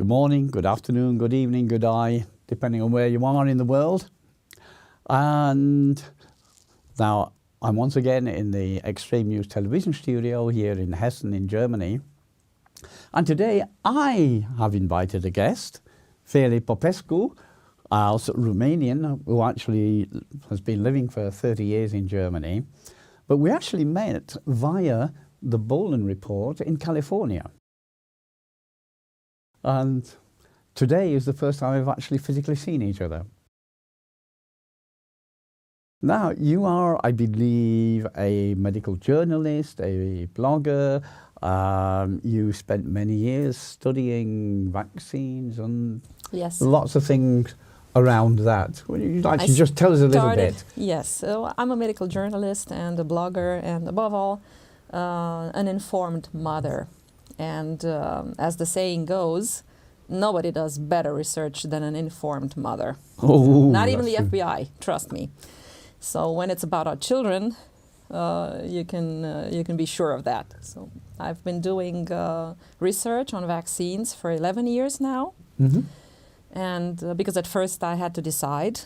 good morning, good afternoon, good evening, good eye, depending on where you are in the world. And now I'm once again in the Extreme News television studio here in Hessen in Germany. And today I have invited a guest, Feli Popescu, a Romanian who actually has been living for 30 years in Germany. But we actually met via the Bolan Report in California. And today is the first time we've actually physically seen each other. Now, you are, I believe, a medical journalist, a blogger. You spent many years studying vaccines and lots of things around that. Would you like to just tell us a little bit? Yes, so I'm a medical journalist and a blogger, and above all, an informed mother. And as the saying goes, nobody does better research than an informed mother. Oh, not even the FBI, trust me. So when it's about our children, you can be sure of that. So I've been doing research on vaccines for 11 years now. Mm-hmm. And because at first I had to decide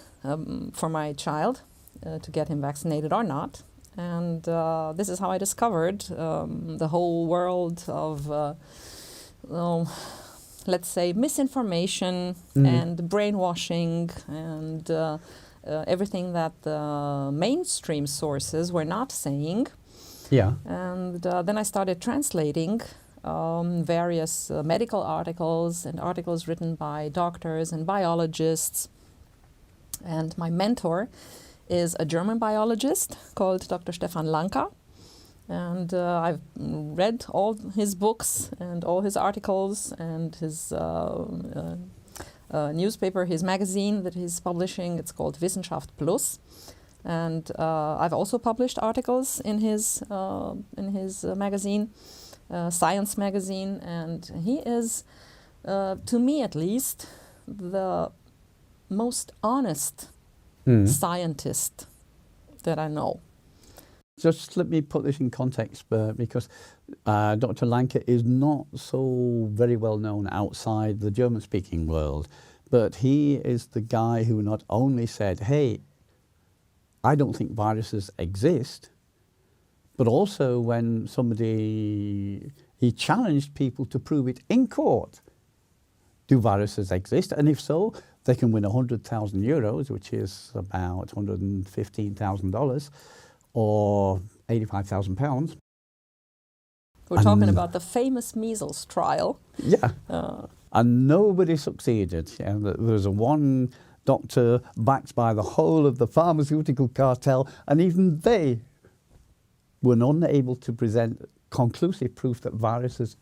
for my child to get him vaccinated or not. And this is how I discovered the whole world of, let's say, misinformation and brainwashing and everything that the mainstream sources were not saying. Yeah. And then I started translating various medical articles and articles written by doctors and biologists. And my mentor is a German biologist called Dr. Stefan Lanka. And I've read all his books and all his articles and his newspaper, his magazine that he's publishing. It's called Wissenschaft Plus. And I've also published articles in his magazine, Science magazine. And he is, to me at least, the most honest scientist that I know. Just let me put this in context because Dr. Lanka is not so very well known outside the German-speaking world, but he is the guy who not only said, hey, I don't think viruses exist, but also when he challenged people to prove it in court. Do viruses exist? And if so, they can win €100,000, which is about $115,000, or £85,000. We're talking about the famous measles trial. Yeah, and nobody succeeded. And there was one doctor backed by the whole of the pharmaceutical cartel, and even they were unable to present conclusive proof that viruses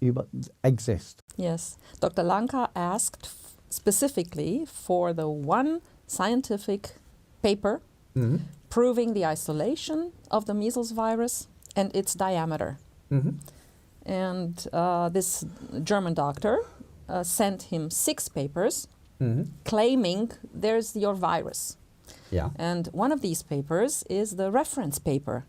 exist. Yes, Dr. Lanka asked specifically for the one scientific paper proving the isolation of the measles virus and its diameter. And this German doctor sent him 6 papers claiming there's your virus. Yeah. And one of these papers is the reference paper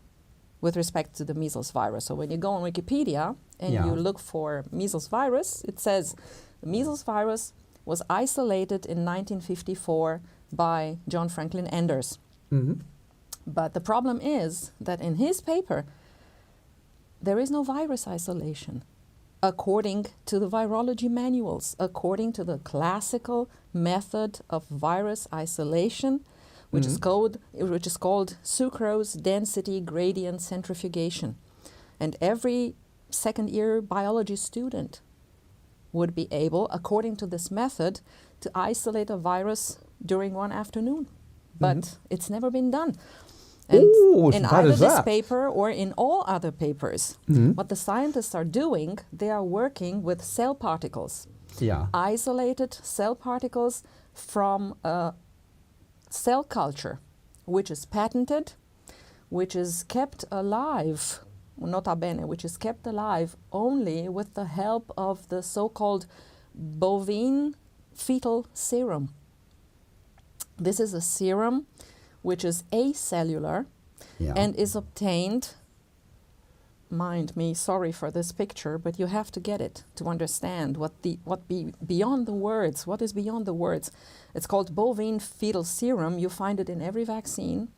with respect to the measles virus. So when you go on Wikipedia and you look for measles virus, it says the measles virus was isolated in 1954 by John Franklin Enders. But the problem is that in his paper, there is no virus isolation according to the virology manuals, according to the classical method of virus isolation, which is called sucrose density gradient centrifugation. And every second-year biology student would be able, according to this method, to isolate a virus during one afternoon. But it's never been done. And in either this paper or in all other papers, what the scientists are doing, they are working with cell particles. Yeah. Isolated cell particles from a cell culture, which is patented, which is kept alive, nota bene, which is kept alive only with the help of the so-called bovine fetal serum. This is a serum which is acellular and is obtained mind me, sorry for this picture, but you have to get it to understand beyond the words. What is beyond the words? It's called bovine fetal serum. You find it in every vaccine.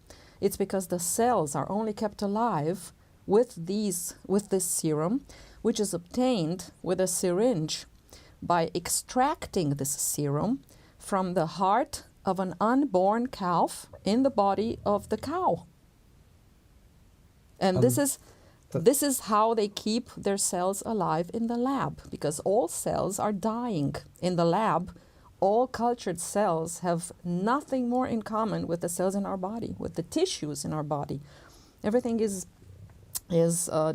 It's because the cells are only kept alive with this serum, which is obtained with a syringe by extracting this serum from the heart of an unborn calf in the body of the cow. And this is how they keep their cells alive in the lab, because all cells are dying in the lab. All cultured cells have nothing more in common with the cells in our body, with the tissues in our body. Everything is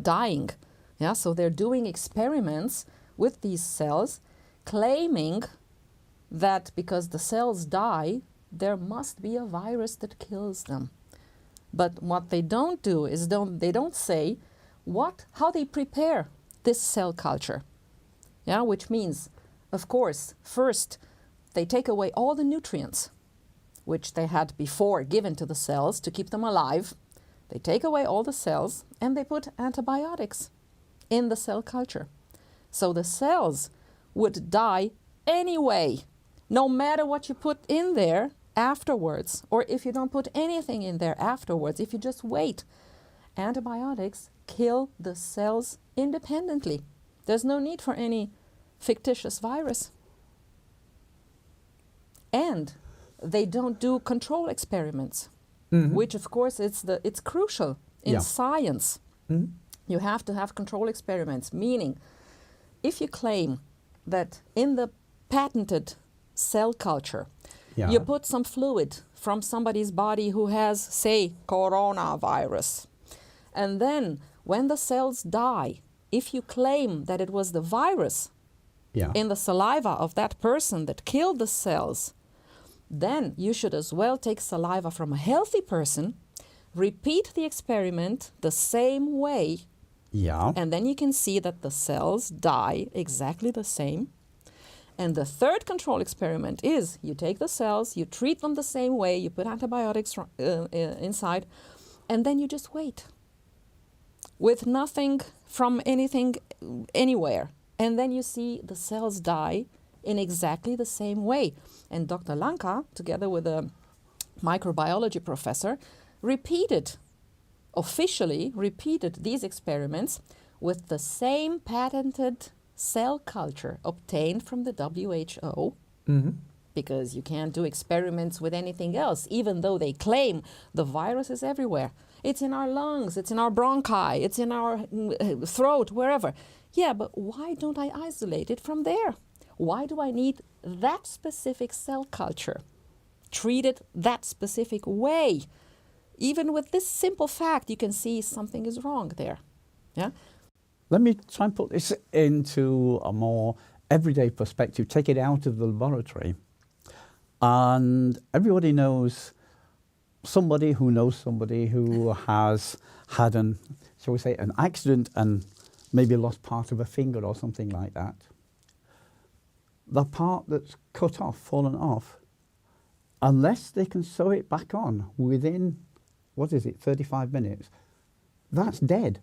dying. Yeah, so they're doing experiments with these cells, claiming that because the cells die, there must be a virus that kills them. But what they don't do is they don't say how they prepare this cell culture. Yeah, which means, of course, first they take away all the nutrients which they had before given to the cells to keep them alive. They take away all the cells and they put antibiotics in the cell culture. So the cells would die anyway, no matter what you put in there afterwards, or if you don't put anything in there afterwards, if you just wait. Antibiotics kill the cells independently. There's no need for any fictitious virus. And they don't do control experiments, which of course it's crucial in science. You have to have control experiments, meaning if you claim that in the patented cell culture, you put some fluid from somebody's body who has, say, coronavirus, and then when the cells die, if you claim that it was the virus in the saliva of that person that killed the cells, then you should as well take saliva from a healthy person, repeat the experiment the same way, and then you can see that the cells die exactly the same. And the third control experiment is you take the cells, you treat them the same way, you put antibiotics inside, and then you just wait with nothing from anything anywhere. And then you see the cells die in exactly the same way. And Dr. Lanka, together with a microbiology professor, officially repeated these experiments with the same patented cell culture obtained from the WHO, because you can't do experiments with anything else, even though they claim the virus is everywhere. It's in our lungs, it's in our bronchi, it's in our throat, wherever. Yeah, but why don't I isolate it from there? Why do I need that specific cell culture, treated that specific way? Even with this simple fact, you can see something is wrong there. Yeah. Let me try and put this into a more everyday perspective, take it out of the laboratory. And everybody knows somebody who knows somebody who has had shall we say, an accident and maybe lost part of a finger or something like that. The part that's cut off, fallen off, unless they can sew it back on within, 35 minutes, that's dead.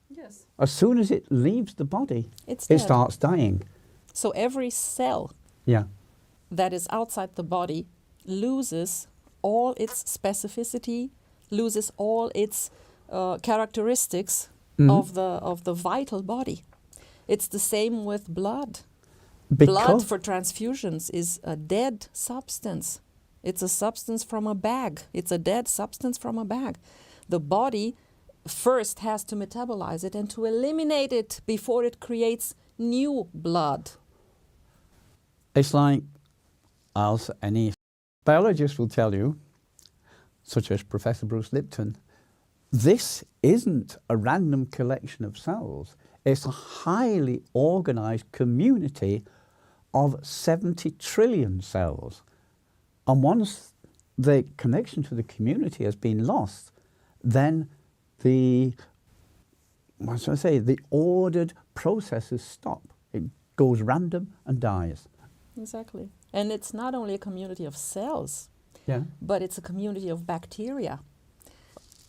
Yes. As soon as it leaves the body, it starts dying. So every cell that is outside the body loses all its specificity, loses all its characteristics of the vital body. It's the same with blood. Blood for transfusions is a dead substance. It's a substance from a bag. It's a dead substance from a bag. The body first has to metabolize it and to eliminate it before it creates new blood. It's like, as any biologist will tell you, such as Professor Bruce Lipton, this isn't a random collection of cells. It's a highly organized community of 70 trillion cells. And once the connection to the community has been lost, then the ordered processes stop. It goes random and dies. Exactly. And it's not only a community of cells, but it's a community of bacteria.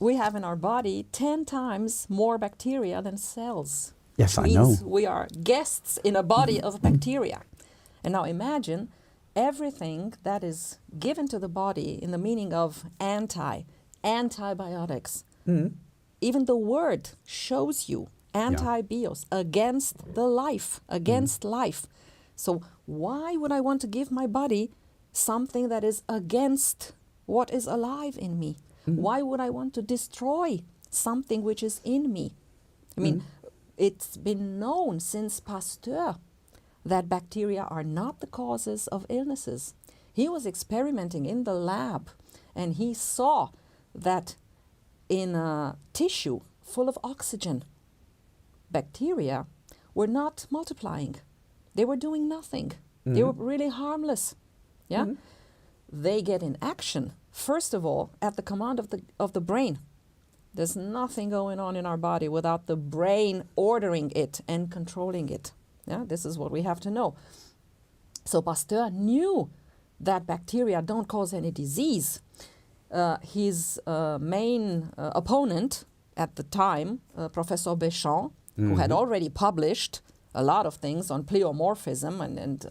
we have in our body 10 times more bacteria than cells. Yes, I Means know. we are guests in a body of bacteria. And now imagine everything that is given to the body in the meaning of antibiotics. Even the word shows you anti-bios, against the life, against life. So why would I want to give my body something that is against what is alive in me? Why would I want to destroy something which is in me? I mean, it's been known since Pasteur that bacteria are not the causes of illnesses. He was experimenting in the lab, and he saw that in a tissue full of oxygen, bacteria were not multiplying. They were doing nothing. They were really harmless. Yeah, they get in action first of all at the command of the brain. There's nothing going on in our body without the brain ordering it and controlling it. Yeah, this is what we have to know. So Pasteur knew that bacteria don't cause any disease. His main opponent at the time, Professor Béchamp, who had already published a lot of things on pleomorphism and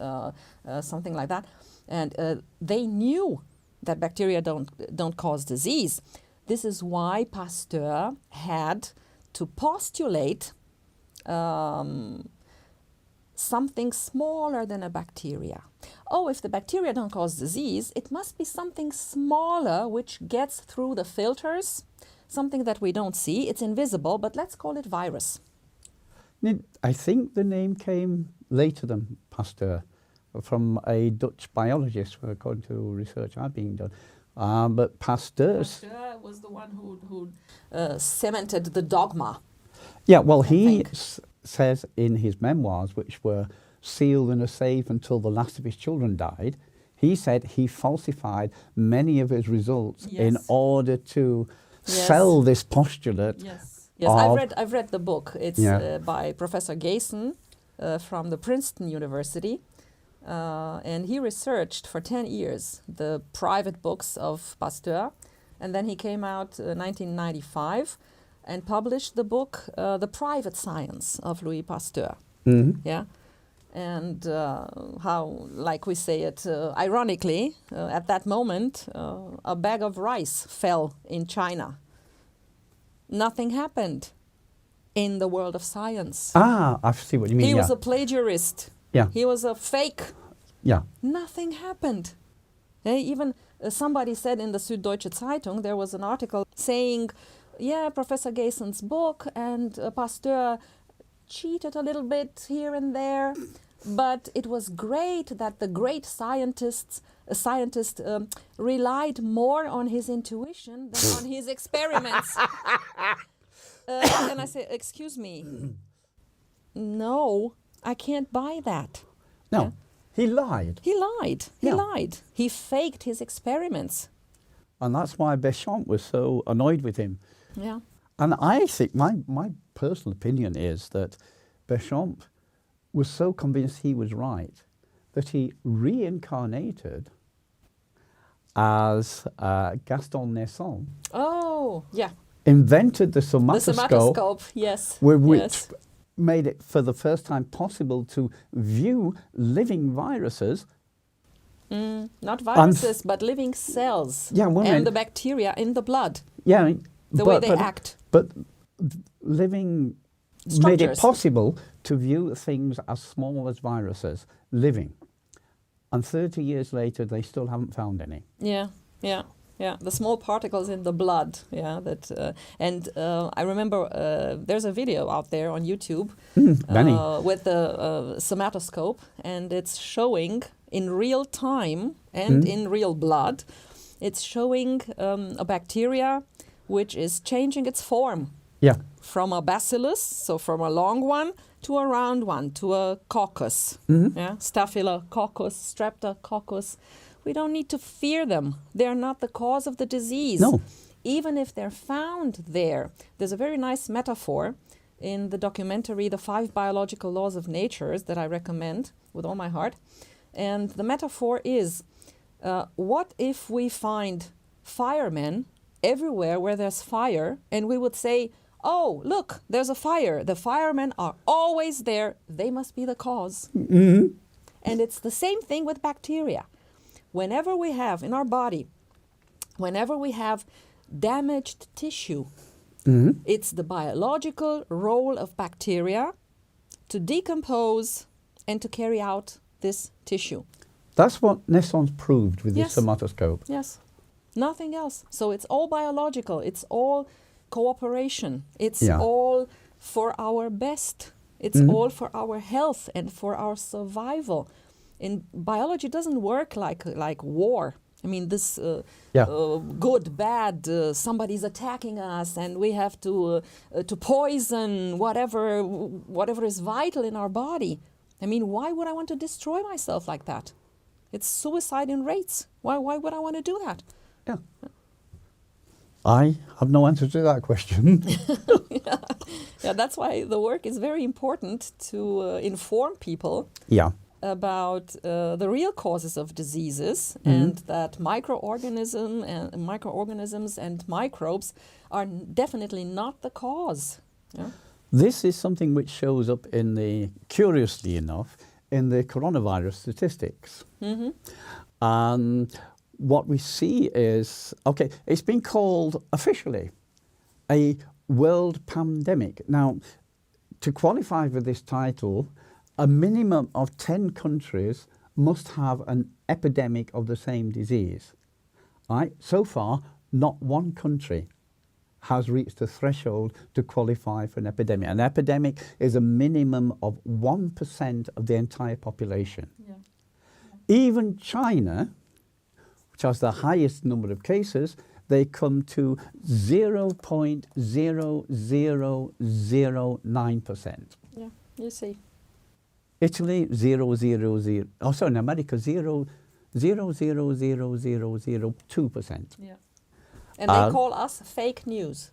something like that, and they knew that bacteria don't cause disease. This is why Pasteur had to postulate something smaller than a bacteria. Oh, if the bacteria don't cause disease, it must be something smaller which gets through the filters, something that we don't see. It's invisible, but let's call it virus. I think the name came later than Pasteur, from a Dutch biologist, according to research I've been done. But Pasteur was the one who cemented the dogma. Yeah, well, he says in his memoirs, which were sealed in a safe until the last of his children died, he said he falsified many of his results in order to sell this postulate. Yes, I've read the book. It's by Professor Gayson from the Princeton University. And he researched for 10 years the private books of Pasteur, and then he came out in 1995 and published the book The Private Science of Louis Pasteur. Yeah, and how, like we say it ironically, at that moment a bag of rice fell in China. Nothing happened in the world of science. I see what you mean. He was a plagiarist. Yeah. He was a fake. Yeah. Nothing happened. Even somebody said in the Süddeutsche Zeitung, there was an article saying, yeah, Professor Gayson's book and Pasteur cheated a little bit here and there, but it was great that the great scientist relied more on his intuition than on his experiments. And I say, excuse me, no, I can't buy that. No, yeah? He lied. He lied. He faked his experiments. And that's why Béchamp was so annoyed with him. Yeah. And I think my personal opinion is that Béchamp was so convinced he was right that he reincarnated as Gaston Naisson. Oh, yeah. Invented the somatoscope. The somatoscope, yes. Which made it for the first time possible to view living viruses. Not viruses, but living cells. Yeah, and the bacteria in the blood. Yeah. The way they act. But living structures made it possible to view things as small as viruses living. And 30 years later, they still haven't found any. Yeah. The small particles in the blood. Yeah. I remember there's a video out there on YouTube with the somatoscope, and it's showing in real time and in real blood. It's showing a bacteria which is changing its form. Yeah. From a bacillus, so from a long one to a round one, to a coccus. Yeah, Staphylococcus, Streptococcus. We don't need to fear them. They're not the cause of the disease. No. Even if they're found there. There's a very nice metaphor in the documentary The 5 Biological Laws of Nature that I recommend with all my heart. And the metaphor is, what if we find firemen everywhere where there's fire, and we would say, oh, look, there's a fire. The firemen are always there. They must be the cause. Mm-hmm. And it's the same thing with bacteria. Whenever we have in our body, whenever we have damaged tissue, it's the biological role of bacteria to decompose and to carry out this tissue. That's what Nesson's proved with Yes. his somatoscope. Yes, nothing else. So it's all biological. It's all cooperation. It's all for our best. It's all for our health and for our survival. In biology, it doesn't work like war. I mean, this good, bad, somebody's attacking us, and we have to poison whatever is vital in our body. I mean, why would I want to destroy myself like that? It's suicide in rates. Why would I want to do that? Yeah. I have no answer to that question. Yeah, that's why the work is very important to inform people about the real causes of diseases, and that microorganisms and microbes are definitely not the cause. Yeah? This is something which shows up curiously enough, in the coronavirus statistics. What we see is, it's been called officially a world pandemic. Now, to qualify for this title, a minimum of 10 countries must have an epidemic of the same disease. Right? So far, not one country has reached the threshold to qualify for an epidemic. An epidemic is a minimum of 1% of the entire population. Yeah. Even China, which has the highest number of cases, they come to 0.0009%. Yeah, you see. Italy, 0.00. Oh, sorry, in America, 0.00002%. Yeah. And they call us fake news.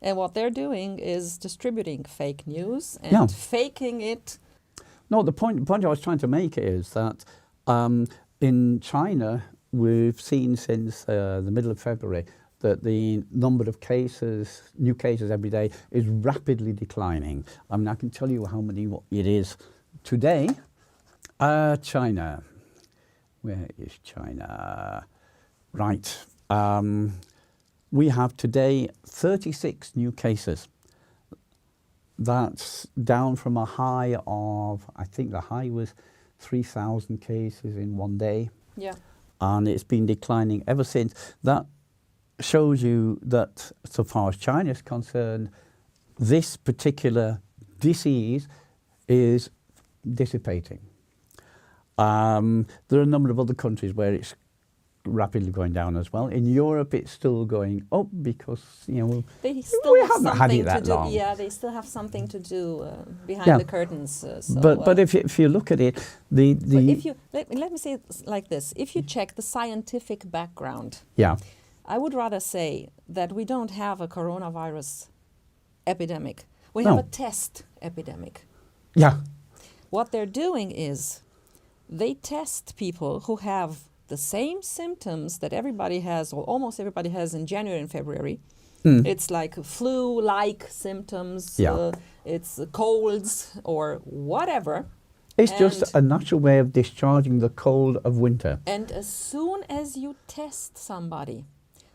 And what they're doing is distributing fake news and faking it. No, the point I was trying to make is that in China, we've seen since the middle of February that the number of cases, new cases every day, is rapidly declining. I mean, I can tell you how many it is today. China. Where is China? Right. We have today 36 new cases. That's down from a high of, I think the high was 3,000 cases in one day. Yeah. And it's been declining ever since. That shows you that, so far as China is concerned, this particular disease is dissipating. There are a number of other countries where it's rapidly going down as well. In Europe, it's still going up because, they still we have haven't had it that do. long. Yeah, they still have something to do behind the curtains. But if you look at it, if you let me say it like this: if you check the scientific background, I would rather say that we don't have a coronavirus epidemic. We have a test epidemic. Yeah. What they're doing is they test people who have the same symptoms that everybody has, or almost everybody has, in January and February. It's like flu-like symptoms. It's colds or whatever. It's just a natural way of discharging the cold of winter. And as soon as you test somebody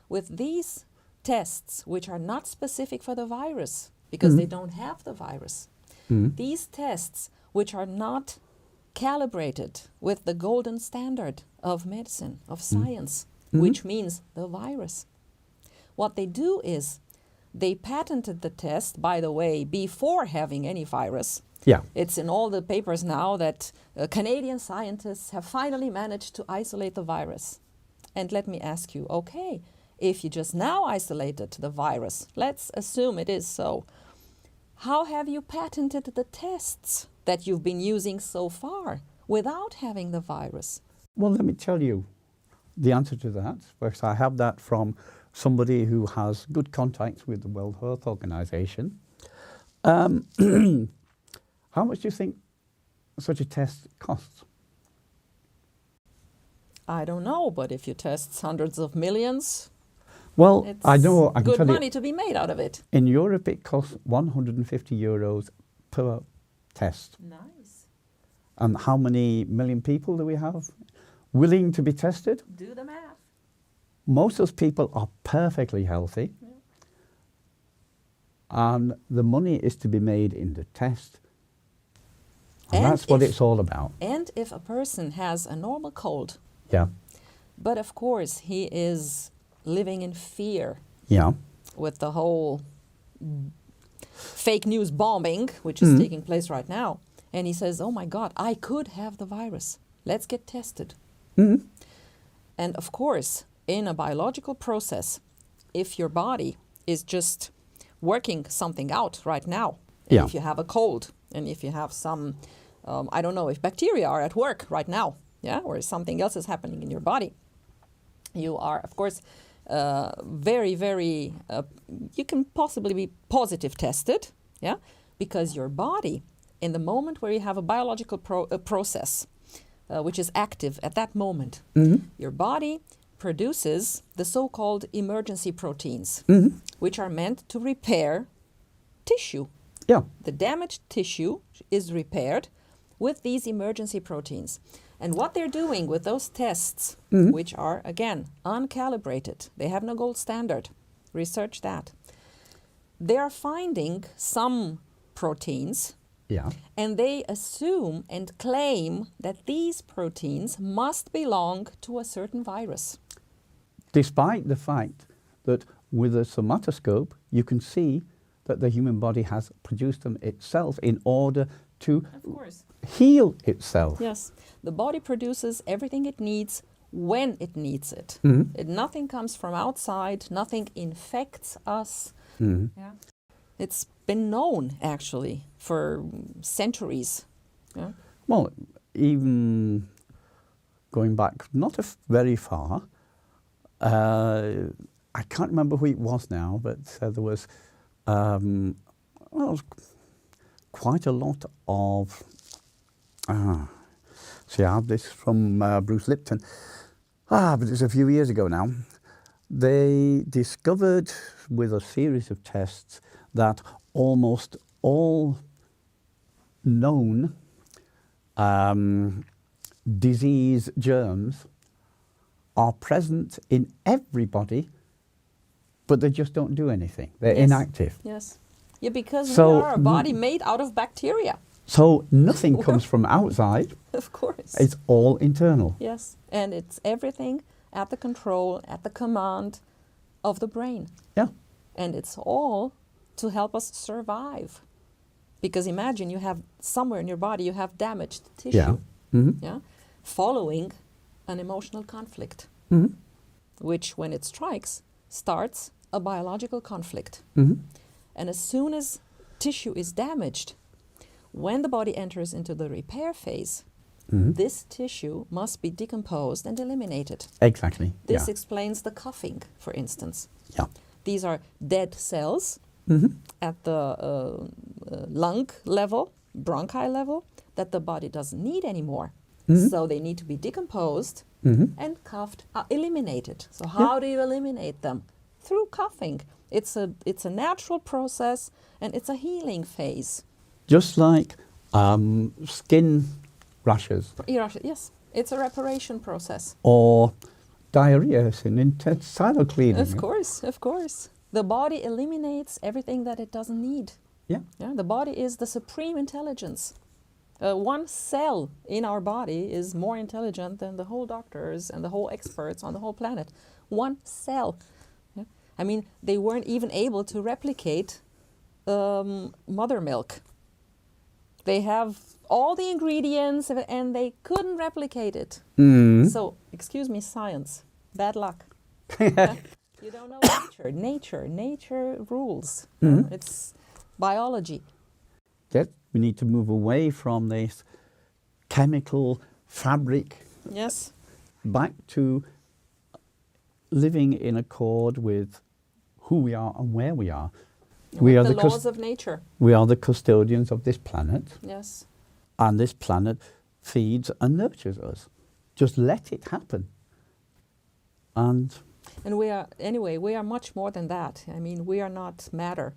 with these tests, which are not specific for the virus, because they don't have the virus, these tests, which are not calibrated with the golden standard of medicine, of science, which means the virus. What they do is they patented the test, by the way, before having any virus. Yeah. It's in all the papers now that Canadian scientists have finally managed to isolate the virus. And let me ask you, okay, if you just now isolated the virus, let's assume it is so, how have you patented the tests that you've been using so far without having the virus? Well, let me tell you the answer to that, because I have that from somebody who has good contacts with the World Health Organization. How much do you think such a test costs? I don't know, but if you test hundreds of millions... Well, It's I know, I can good tell money you, to be made out of it. in Europe it costs €150 per test. Nice. And how many million people do we have willing to be tested? Do the math. Most of those people are perfectly healthy. Yeah. And the money is to be made in the test. And And that's what if- it's all about. And if a person has a normal cold, Yeah. but of course he is living in fear Yeah. with the whole fake news bombing, which is taking place right now. And he says, oh my God, I could have the virus. Let's get tested. Mhm. And of course, in a biological process, if your body is just working something out right now, and Yeah. if you have a cold, and if you have some, I don't know, if bacteria are at work right now, yeah, or something else is happening in your body, you are, of course, very, very, you can possibly be positive tested, yeah, because your body, in the moment where you have a biological process, which is active at that moment, your body produces the so-called emergency proteins, which are meant to repair tissue. Yeah. The damaged tissue is repaired with these emergency proteins. And what they're doing with those tests, which are, again, uncalibrated, they have no gold standard, research that, they are finding some proteins, Yeah. and they assume and claim that these proteins must belong to a certain virus. Despite the fact that with a somatoscope, you can see that the human body has produced them itself in order to Of course. heal itself. Yes. The body produces everything it needs when it needs it. Nothing comes from outside, nothing infects us. Yeah. It's been known, actually, for centuries. Yeah. Well, even going back not very far, I can't remember who it was now, but there was quite a lot of... see, I have this from Bruce Lipton. But it was a few years ago now. They discovered with a series of tests that almost all known disease germs are present in everybody, but they just don't do anything. They're Yes. inactive. Yes. Yeah, because So we are a body made out of bacteria. So nothing comes from outside. Of course. It's all internal. Yes. And it's everything at the control, at the command of the brain. Yeah. And it's all to help us survive. Because imagine you have somewhere in your body, you have damaged tissue. Yeah. Yeah, following an emotional conflict, which when it strikes, starts a biological conflict. And as soon as tissue is damaged, when the body enters into the repair phase, this tissue must be decomposed and eliminated. Exactly. This Yeah. explains the coughing, for instance. Yeah. These are dead cells at the lung level, bronchi level, that the body doesn't need anymore. So they need to be decomposed and coughed, eliminated. So how do you eliminate them? Through coughing. It's a natural process, and it's a healing phase. Just like skin rashes Yes, it's a reparation process. or diarrhea in intestinal cleaning. Of course, of course. The body eliminates everything that it doesn't need. Yeah. Yeah, the body is the supreme intelligence. One cell in our body is more intelligent than the whole doctors and the whole experts on the whole planet. One cell. Yeah? I mean, they weren't even able to replicate mother milk. They have all the ingredients and they couldn't replicate it. So, excuse me, science. Bad luck. Yeah? You don't know nature. Nature rules. It's biology. Yes, we need to move away from this chemical fabric. Yes. Back to living in accord with who we are and where we are. We are the laws of nature. We are the custodians of this planet, Yes. and this planet feeds and nurtures us. Just let it happen. And And we are much more than that. I mean, we are not matter.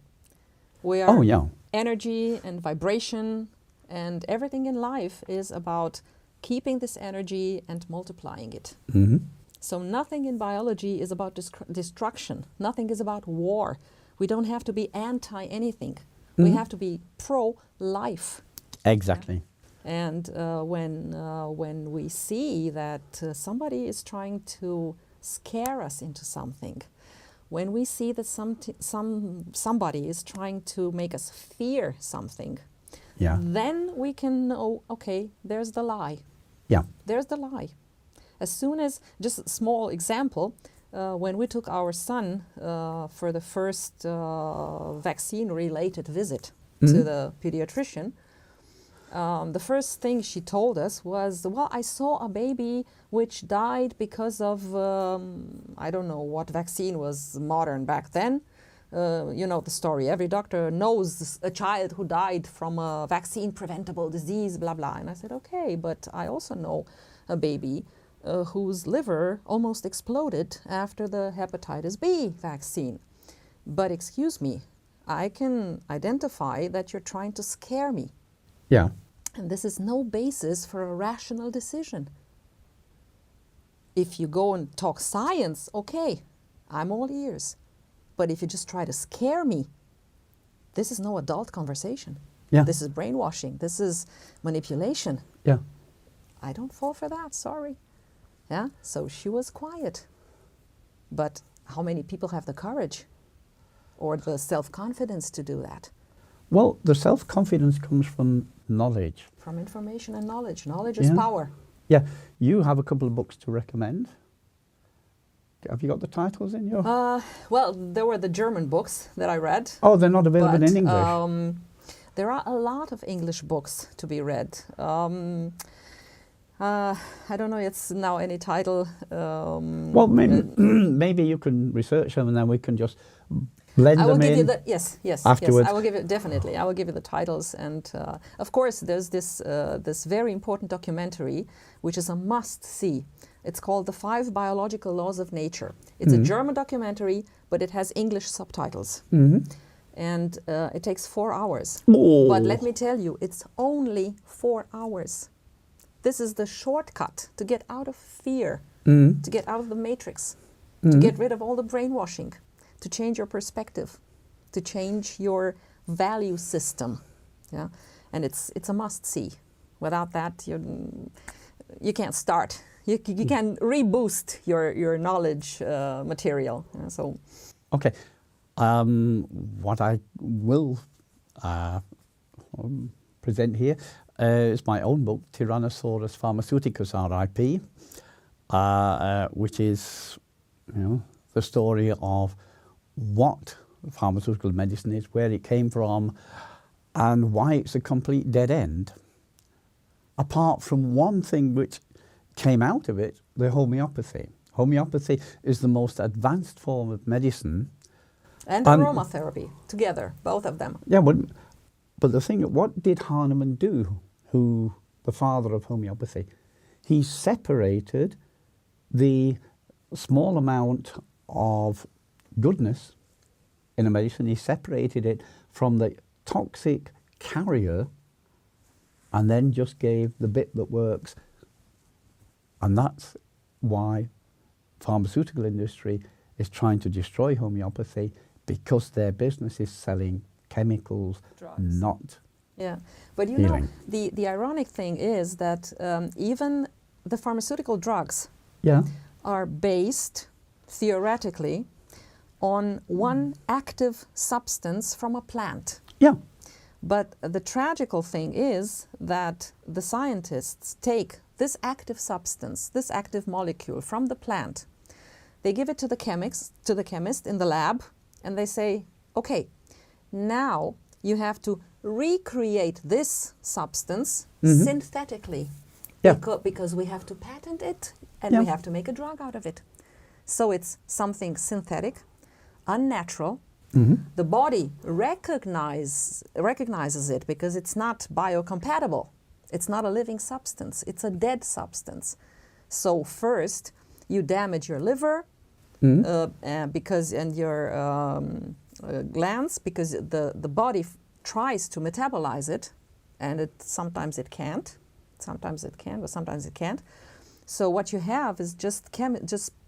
We are energy and vibration, and everything in life is about keeping this energy and multiplying it. Mm-hmm. So nothing in biology is about destruction. Nothing is about war. We don't have to be anti-anything. Mm-hmm. We have to be pro-life. Exactly. And when we see that somebody is trying to scare us into something, when we see that somebody is trying to make us fear something, then we can know, okay, there's the lie. Yeah. There's the lie. As soon as, just a small example, when we took our son for the first vaccine-related visit to the pediatrician, the first thing she told us was, well, I saw a baby which died because of, I don't know what vaccine was modern back then. You know the story. Every doctor knows a child who died from a vaccine-preventable disease, blah, blah. And I said, okay, but I also know a baby whose liver almost exploded after the hepatitis B vaccine. But excuse me, I can identify that you're trying to scare me. Yeah. And this is no basis for a rational decision. If you go and talk science, okay, I'm all ears. But if you just try to scare me, this is no adult conversation. Yeah. This is brainwashing. This is manipulation. Yeah. I don't fall for that, sorry. Yeah, so she was quiet. But how many people have the courage or the self-confidence to do that? Well, the self-confidence comes from knowledge. From information and knowledge. Knowledge is power. Yeah. You have a couple of books to recommend. Have you got the titles in your... Well, there were the German books that I read. Oh, they're not available in English? There are a lot of English books to be read. I don't know, it's now any title. Well, maybe you can research them and then we can just blend them in. I will give you the, yes, afterwards. I will give you, definitely, I will give you the titles. And of course, there's this very important documentary, which is a must-see. It's called The 5 Biological Laws of Nature. It's a German documentary, but it has English subtitles. And it takes 4 hours. Oh. But let me tell you, it's only 4 hours. This is the shortcut to get out of fear, to get out of the matrix, to get rid of all the brainwashing, to change your perspective, to change your value system. Yeah, and it's a must-see. Without that, you can't start. You can reboost your knowledge material. So, okay, what I will present here is my own book, Tyrannosaurus Pharmaceuticus R.I.P., which is, the story of what pharmaceutical medicine is, where it came from, and why it's a complete dead end. Apart from one thing which came out of it, the homeopathy. Homeopathy is the most advanced form of medicine. And aromatherapy, together, both of them. Yeah, but the thing, what did Hahnemann do, who, the father of homeopathy? He separated the small amount of goodness in a medicine, he separated it from the toxic carrier and then just gave the bit that works. And that's why pharmaceutical industry is trying to destroy homeopathy, because their business is selling chemicals, drugs. Not but you healing. Know, the ironic thing is that even the pharmaceutical drugs are based, theoretically, on one active substance from a plant. Yeah. But the tragical thing is that the scientists take this active substance, this active molecule from the plant, they give it to the chemist in the lab, and they say, okay, now you have to recreate this substance synthetically, because we have to patent it and we have to make a drug out of it. So it's something synthetic, unnatural. The body recognizes it because it's not biocompatible. It's not a living substance. It's a dead substance. So first, you damage your liver, because and your glands, because the body tries to metabolize it, and sometimes it can't. Sometimes it can, but sometimes it can't. So what you have is just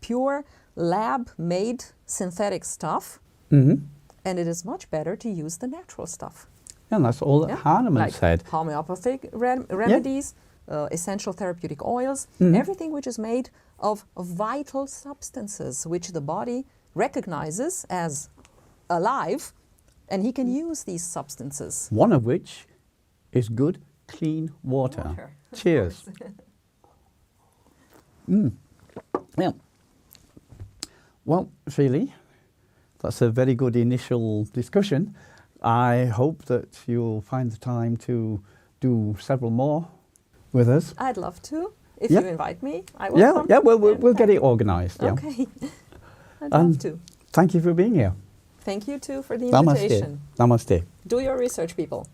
pure lab-made synthetic stuff, and it is much better to use the natural stuff. And that's all that Hahnemann like said. Homeopathic remedies, essential therapeutic oils, everything which is made of vital substances which the body recognizes as alive, and he can use these substances. One of which is good, clean water. Cheers. Yeah. Well, Philly, that's a very good initial discussion. I hope that you'll find the time to do several more with us. I'd love to. If you invite me, I will come. Yeah, we'll get it organised. Yeah. Okay. I'd love to. Thank you for being here. Thank you too for the invitation. Namaste. Namaste. Do your research, people.